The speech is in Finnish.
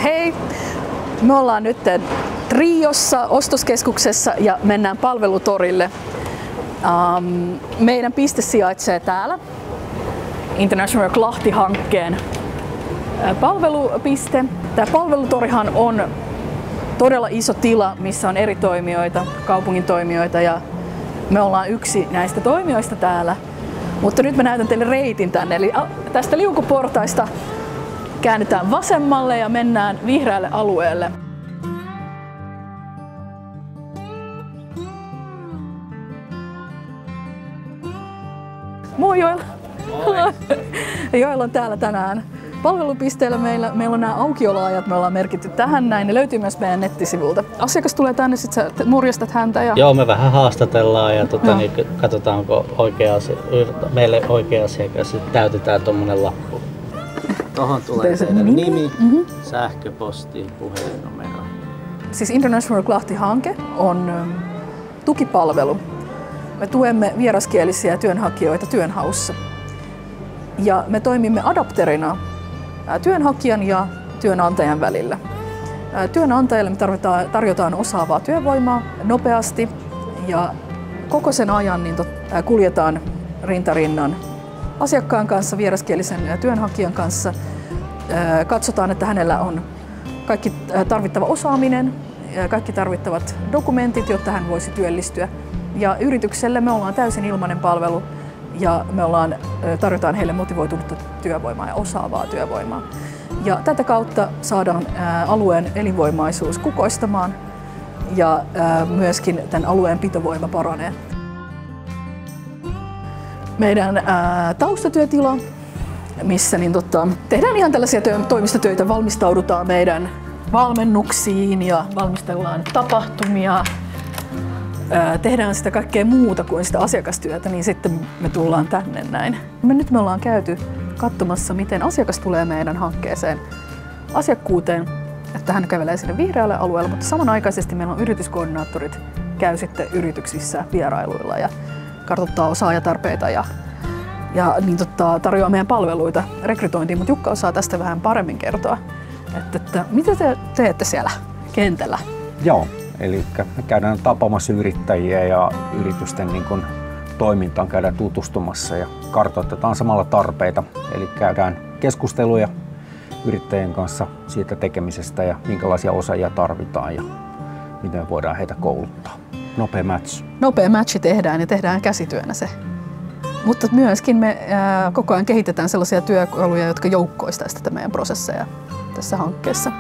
Hei! Me ollaan nyt Triossa ostoskeskuksessa ja mennään palvelutorille. Meidän piste sijaitsee täällä. International Lahti-hankkeen palvelupiste. Tämä palvelutorihan on todella iso tila, missä on eri toimijoita, kaupungin toimijoita, ja me ollaan yksi näistä toimijoista täällä. Mutta nyt mä näytän teille reitin tänne. Eli tästä liukuportaista käännytään vasemmalle ja mennään vihreälle alueelle. Moi Joel! Moi! Joel on täällä tänään. Palvelupisteellä meillä on nämä aukioloajat, me ollaan merkitty tähän näin. Ne löytyy myös meidän nettisivulta. Asiakas tulee tänne, sit sä morjastat häntä. Ja... Joo, me vähän haastatellaan ja niin katsotaan, onko meille oikea asiakas. Sitten täytetään tuommoinen lappu. Tuohon tulee teidän nimi, sähköposti, puhelinnumero. Siis International Lahti-hanke on tukipalvelu. Me tuemme vieraskielisiä työnhakijoita työnhaussa. Ja me toimimme adapterina työnhakijan ja työnantajan välillä. Työnantajalle me tarjotaan osaavaa työvoimaa nopeasti ja koko sen ajan niin kuljetaan rintarinnan asiakkaan kanssa, vieraskielisen työnhakijan kanssa. Katsotaan, että hänellä on kaikki tarvittava osaaminen ja kaikki tarvittavat dokumentit, jotta hän voisi työllistyä. Ja yritykselle me ollaan täysin ilmainen palvelu ja me tarjotaan heille motivoitunutta työvoimaa ja osaavaa työvoimaa. Ja tätä kautta saadaan alueen elinvoimaisuus kukoistamaan ja myöskin tämän alueen pitovoima paranee. Meidän taustatyötila, missä tehdään ihan tällaisia toimistotöitä, valmistaudutaan meidän valmennuksiin ja valmistellaan tapahtumia. Tehdään sitä kaikkea muuta kuin sitä asiakastyötä, niin sitten me tullaan tänne näin. Nyt me ollaan käyty katsomassa, miten asiakas tulee meidän hankkeeseen asiakkuuteen, että hän kävelee sinne vihreälle alueelle, mutta samanaikaisesti meillä on yrityskoordinaattorit käy sitten yrityksissä vierailuilla ja kartoittaa osaajatarpeita ja tarjoaa meidän palveluita rekrytointiin, mutta Jukka osaa tästä vähän paremmin kertoa, että mitä te teette siellä kentällä? Joo. Eli me käydään tapaamassa yrittäjiä ja yritysten toimintaan käydään tutustumassa ja kartoitetaan samalla tarpeita. Eli käydään keskusteluja yrittäjien kanssa siitä tekemisestä ja minkälaisia osaajia tarvitaan ja miten voidaan heitä kouluttaa. Nopea match. Nopea matchi tehdään ja tehdään käsityönä se. Mutta myöskin me koko ajan kehitetään sellaisia työkaluja, jotka joukkoistaisivat tätä meidän prosesseja tässä hankkeessa.